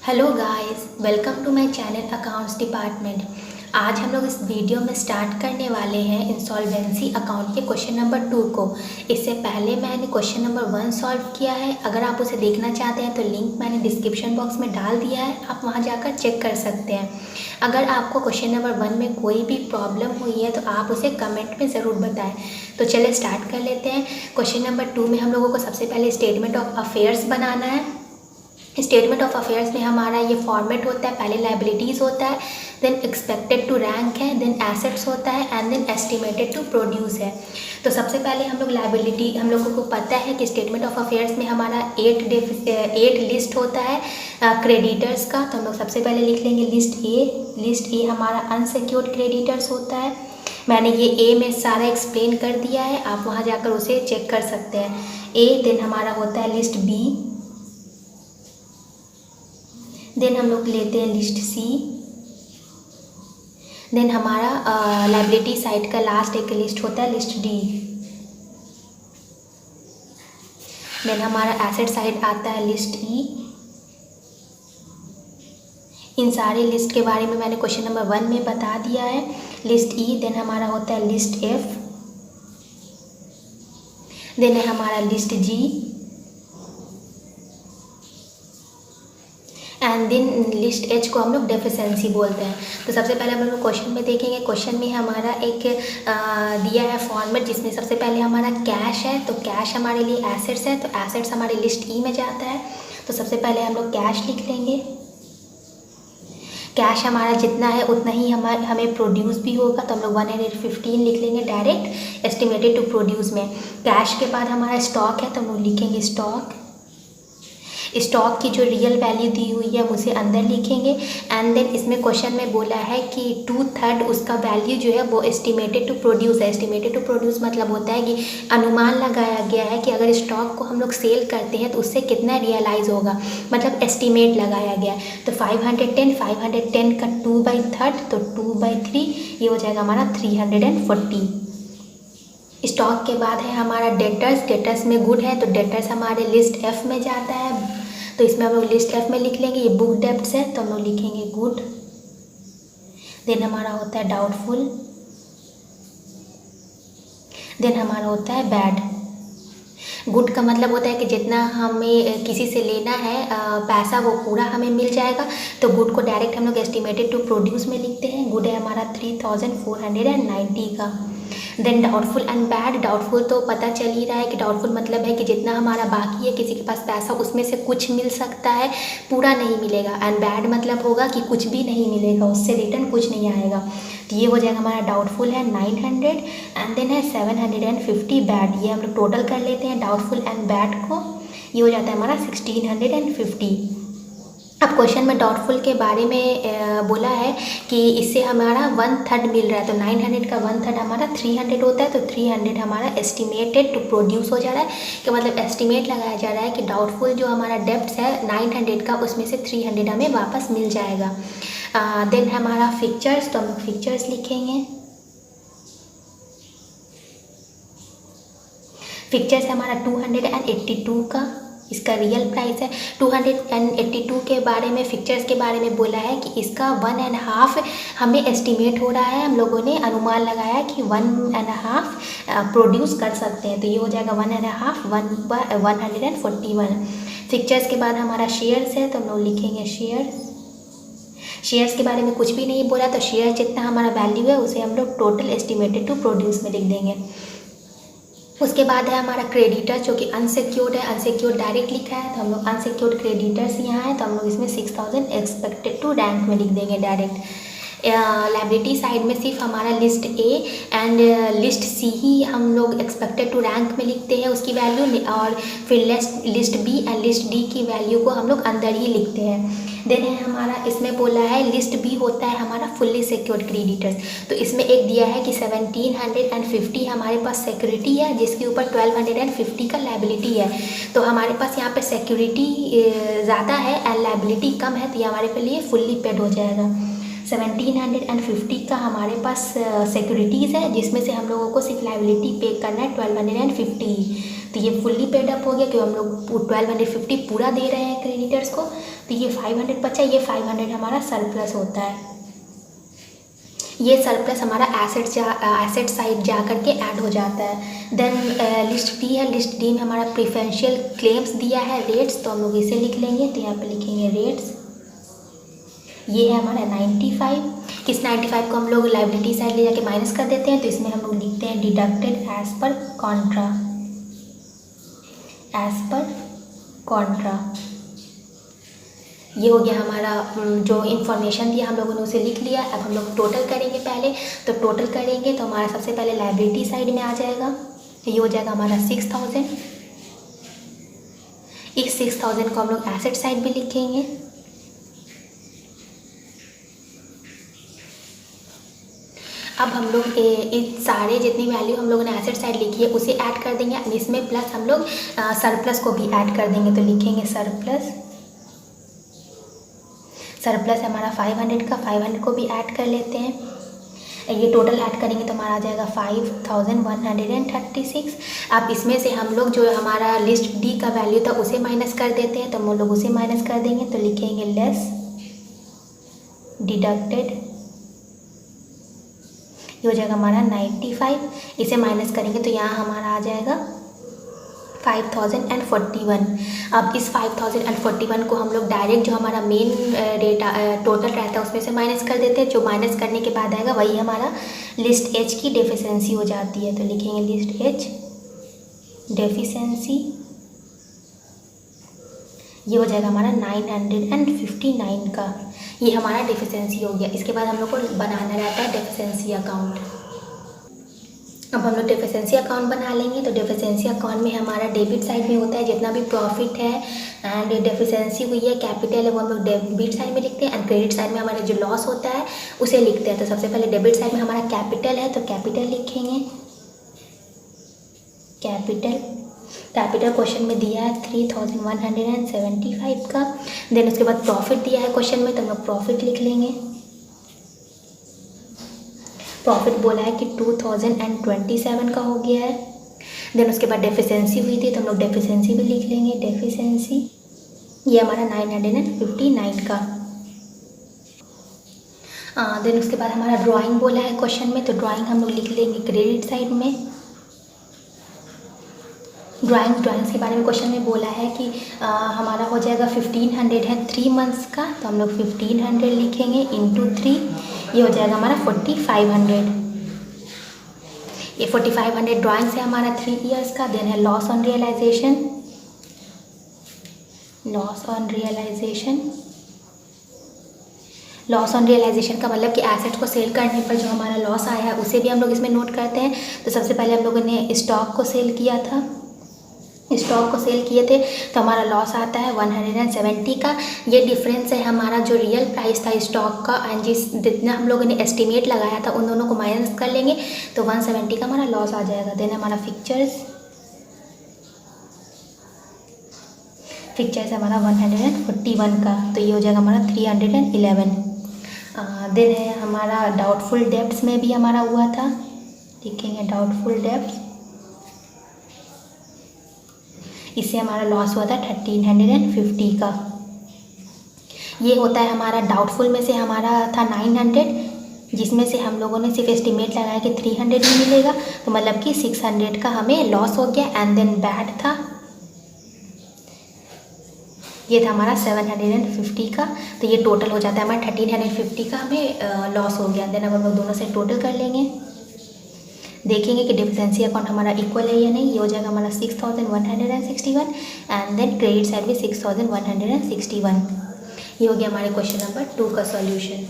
Hello guys, welcome to my channel accounts department. आज हम लोग इस वीडियो में स्टार्ट करने वाले हैं इंसॉल्वेंसी अकाउंट के क्वेश्चन नंबर 2 को। इससे पहले मैंने क्वेश्चन नंबर 1 सॉल्व किया है। अगर आप उसे देखना चाहते हैं तो लिंक मैंने डिस्क्रिप्शन बॉक्स में डाल दिया है, आप वहां जाकर चेक कर सकते हैं। अगर आपको क्वेश्चन नंबर 1 में कोई भी प्रॉब्लम हुई है तो आप उसे कमेंट में ज़रूर बताएं। तो चलिए स्टार्ट कर लेते हैं। क्वेश्चन नंबर 2 में हम लोगों को सबसे पहले स्टेटमेंट ऑफ अफेयर्स बनाना है। स्टेटमेंट ऑफ अफेयर्स में हमारा ये फॉर्मेट होता है। पहले लाइबिलिटीज़ होता है, देन एक्सपेक्टेड टू रैंक है, देन एसेट्स होता है and then estimated to produce है। तो सबसे पहले हम लोग लाइबिलिटी, हम लोगों को पता है कि स्टेटमेंट ऑफ अफेयर्स में हमारा 8 लिस्ट होता है क्रेडिटर्स का। तो हम लोग सबसे पहले लिख लेंगे लिस्ट ए हमारा अनसिक्योर्ड क्रेडिटर्स होता है। मैंने ये ए में सारा एक्सप्लेन कर दिया है, आप वहाँ जाकर उसे चेक कर सकते हैं। ए देन हमारा होता है लिस्ट बी, देन हम लोग लेते हैं लिस्ट सी, देन हमारा लाइबिलिटी साइड का लास्ट एक लिस्ट होता है लिस्ट डी, देन हमारा एसेट साइड आता है लिस्ट ई। इन सारे लिस्ट के बारे में मैंने क्वेश्चन नंबर 1 में बता दिया है। लिस्ट ई देन हमारा होता है लिस्ट एफ, देन है हमारा list G and then list H को हम लोग डेफिशिएंसी बोलते हैं। तो सबसे पहले हम लोग क्वेश्चन में देखेंगे। क्वेश्चन में हमारा एक दिया है फॉर्मेट, जिसमें सबसे पहले हमारा कैश है। तो कैश हमारे लिए एसेट्स है, तो एसेट्स हमारे लिस्ट ई में जाता है। तो सबसे पहले हम लोग कैश लिख लेंगे। कैश हमारा जितना है उतना ही हमें प्रोड्यूस भी होगा, तो हम लोग 115 लिख लेंगे डायरेक्ट एस्टिमेटेड टू प्रोड्यूस में। कैश के बाद हमारा स्टॉक है, तो हम लोग लिखेंगे स्टॉक की जो रियल वैल्यू दी हुई है उसे अंदर लिखेंगे। एंड देन इसमें क्वेश्चन में बोला है कि 2/3 उसका वैल्यू जो है वो एस्टिमेटेड टू प्रोड्यूस है। एस्टिमेटेड टू प्रोड्यूस मतलब होता है कि अनुमान लगाया गया है कि अगर स्टॉक को हम लोग सेल करते हैं तो उससे कितना रियलाइज होगा, मतलब एस्टिमेट लगाया गया है। तो 510 का 2/3 तो 2/3 ये हो जाएगा हमारा 340। स्टॉक के बाद है हमारा डेटर्स में गुड है, तो डेटर्स हमारे लिस्ट एफ में जाता है। तो इसमें हम लोग लिस्ट एफ में लिख लेंगे, ये बुक डेब्ट्स है तो हम लोग लिखेंगे गुड। देन हमारा होता है डाउटफुल, देन हमारा होता है बैड। गुड का मतलब होता है कि जितना हमें किसी से लेना है पैसा वो पूरा हमें मिल जाएगा। तो गुड को डायरेक्ट हम लोग एस्टिमेटेड टू प्रोड्यूस में लिखते हैं। गुड है हमारा 3490 का। Then doubtful and bad. Doubtful तो पता चल ही रहा है कि डाउटफुल मतलब है कि जितना हमारा बाकी है किसी के पास पैसा उसमें से कुछ मिल सकता है, पूरा नहीं मिलेगा। एंड बैड मतलब होगा कि कुछ भी नहीं मिलेगा, उससे रिटर्न कुछ नहीं आएगा। तो ये हो जाएगा हमारा डाउटफुल है 900 एंड देन है 750 बैड। ये हम लोग टोटल कर लेते हैं डाउटफुल एंड बैड को, ये हो जाता है हमारा 1650। अब क्वेश्चन में डाउटफुल के बारे में बोला है कि इससे हमारा 1/3 मिल रहा है। तो 900 का 1/3 हमारा 300 होता है। तो 300 हमारा एस्टिमेटेड टू प्रोड्यूस हो जा रहा है, कि मतलब एस्टिमेट लगाया जा रहा है कि डाउटफुल जो हमारा डेब्ट्स है 900 का, उसमें से 300 हमें वापस मिल जाएगा। देन हमारा फिक्चर्स, तो हम लोग फिक्चर्स लिखेंगे। फिक्चर्स हमारा 282 का, इसका रियल प्राइस है 282 के बारे में। फिक्चर्स के बारे में बोला है कि इसका 1.5 हमें एस्टिमेट हो रहा है, हम लोगों ने अनुमान लगाया कि 1.5 प्रोड्यूस कर सकते हैं। तो ये हो जाएगा 1.5 141। फिक्चर्स के बाद हमारा शेयर्स है, तो हम लोग लिखेंगे शेयर्स के बारे में कुछ भी नहीं बोला, तो शेयर जितना हमारा वैल्यू है उसे हम लोग टोटल एस्टिमेटेड टू प्रोड्यूस में लिख देंगे। उसके बाद है हमारा क्रेडिटर्स, जो कि अनसिक्योर्ड है। अनसिक्योर्ड डायरेक्ट लिखा है, तो हम लोग अनसिक्योर्ड क्रेडिटर्स यहाँ है, तो हम लोग इसमें 6000 एक्सपेक्टेड टू रैंक में लिख देंगे डायरेक्ट। लाइबिलिटी साइड में सिर्फ हमारा लिस्ट ए एंड लिस्ट सी ही हम लोग एक्सपेक्टेड टू रैंक में लिखते हैं उसकी वैल्यू, और फिर list B and list D की वैल्यू को हम लोग अंदर ही लिखते हैं। देन है हमारा, इसमें बोला है लिस्ट बी होता है हमारा फुल्ली सिक्योर्ड क्रेडिटर्स। तो इसमें एक दिया है कि 1750 हमारे पास सिक्योरिटी है, जिसके ऊपर 1250 का लाइबिलिटी है। तो हमारे पास यहाँ पे सिक्योरिटी ज़्यादा है एंड लाइबिलिटी कम है, तो ये हमारे पे लिए फुल्ली पेड हो जाएगा। 1750 का हमारे पास सिक्योरिटीज़ है, जिसमें से हम लोगों को सिर्फ लाइबिलिटी पे करना है 1250। तो ये फुल्ली पेड अप हो गया क्योंकि हम लोग 1250 पूरा दे रहे हैं क्रेडिटर्स को। तो ये 500 बचा, ये 500 हमारा सरप्लस होता है। ये सरप्लस हमारा एसेट साइड जा करके ऐड हो जाता है। देन लिस्ट डी है, लिस्ट डी में हमारा प्रेफरेंशियल क्लेम्स दिया है, रेट्स, तो हम लोग इसे लिख लेंगे। तो यहाँ पे लिखेंगे रेट्स। ये है हमारा 95। इस 95 को हम लोग लाइबिलिटी साइड ले जाके माइनस कर देते हैं। तो इसमें हम लोग लिखते हैं deducted as per contra, as per contra. ये हो गया हमारा जो इन्फॉर्मेशन दिया हम लोगों ने उसे लिख लिया। अब हम लोग टोटल करेंगे पहले। तो टोटल करेंगे तो हमारा सबसे पहले लाइबिलिटी साइड में आ जाएगा। ये हो जाएगा हमारा 6000। इस 6000 को हम लोग एसेट साइड में लिखेंगे। अब हम लोग इन सारे जितनी वैल्यू हम लोगों ने एसेट साइड लिखी है उसे ऐड कर देंगे। इसमें प्लस हम लोग सरप्लस को भी ऐड कर देंगे। तो लिखेंगे सरप्लस। सरप्लस हमारा 500 का, 500 को भी ऐड कर लेते हैं। ये टोटल ऐड करेंगे तो हमारा आ जाएगा 5136। अब इसमें से हम लोग जो हमारा लिस्ट डी का वैल्यू था उसे माइनस कर देते हैं। तो हम लोग उसे माइनस कर देंगे। तो लिखेंगे लेस डिडक्टेड। ये हो जाएगा हमारा 95। इसे माइनस करेंगे तो यहाँ हमारा आ जाएगा 5041। अब इस 5041 को हम लोग डायरेक्ट जो हमारा मेन रेट टोटल रहता है उसमें से माइनस कर देते हैं। जो माइनस करने के बाद आएगा वही हमारा लिस्ट एच की डेफिशिएंसी हो जाती है। तो लिखेंगे लिस्ट एच डेफिशिएंसी। ये हो जाएगा हमारा 959 का। ये हमारा डेफिशिएंसी हो गया। इसके बाद हम लोग को बनाना रहता है डेफिशिएंसी अकाउंट। अब हम लोग डेफिशिएंसी अकाउंट बना लेंगे। तो डेफिशिएंसी अकाउंट में हमारा डेबिट साइड में होता है जितना भी प्रॉफिट है एंड डेफिशिएंसी हुई है, कैपिटल है, वो हम लोग डेबिट साइड में लिखते हैं। एंड क्रेडिट साइड में हमारा जो लॉस होता है उसे लिखते हैं। तो सबसे पहले डेबिट साइड में हमारा कैपिटल है तो कैपिटल लिखेंगे। कैपिटल क्वेश्चन में दिया है 3175 का। देन उसके बाद प्रॉफिट दिया है क्वेश्चन में तो हम लोग प्रॉफिट लिख लेंगे। प्रॉफिट बोला है कि 2027 का हो गया है। देन उसके बाद डेफिशिएंसी हुई थी तो हम लोग डेफिशिएंसी भी लिख लेंगे। डेफिशिएंसी ये हमारा 959 का। देन उसके बाद हमारा ड्राइंग बोला है क्वेश्चन में तो ड्राइंग हम लोग लिख लेंगे क्रेडिट साइड में। ड्राइंग्स के बारे में क्वेश्चन में बोला है कि हमारा हो जाएगा 1500 है 3 मंथ्स का। तो हम लोग 1500 लिखेंगे इंटू 3। ये हो जाएगा हमारा 4500। ये 4500 ड्राइंग्स है हमारा 3 इयर्स का। देन है loss on realisation. Loss on realisation का मतलब कि एसेट को सेल करने पर जो हमारा लॉस आया है उसे भी हम लोग इसमें नोट करते हैं। तो सबसे पहले हम लोगों ने स्टॉक को सेल किया था, स्टॉक को सेल किए थे तो हमारा लॉस आता है 170 का। ये डिफरेंस है हमारा जो रियल प्राइस था स्टॉक का एंड जितना हम लोगों ने एस्टिमेट लगाया था उन दोनों को माइनस कर लेंगे तो 170 का हमारा लॉस आ जाएगा। देन हमारा फिक्चर्स हमारा 141 का। तो ये हो जाएगा हमारा 311। देन है हमारा डाउटफुल डेब्ट्स में भी हमारा हुआ था। लिखेंगे डाउटफुल डेब्ट्स। इससे हमारा लॉस हुआ था 1350 का। ये होता है हमारा डाउटफुल में से हमारा था 900 जिसमें से हम लोगों ने सिर्फ एस्टिमेट लगाया कि 300 ही मिलेगा तो मतलब कि 600 का हमें लॉस हो गया। एंड देन बैड था, ये था हमारा 750 का। तो ये टोटल हो जाता है हमारा 1350 का हमें लॉस हो गया। देन अब हम लोग दोनों से टोटल कर लेंगे, देखेंगे कि डेफिशिएंसी अकाउंट हमारा इक्वल है या नहीं। ये हो जाएगा हमारा 6161 एंड देन क्रेडिट साइड भी 6161। ये हो गया हमारे क्वेश्चन नंबर 2 का सॉल्यूशन।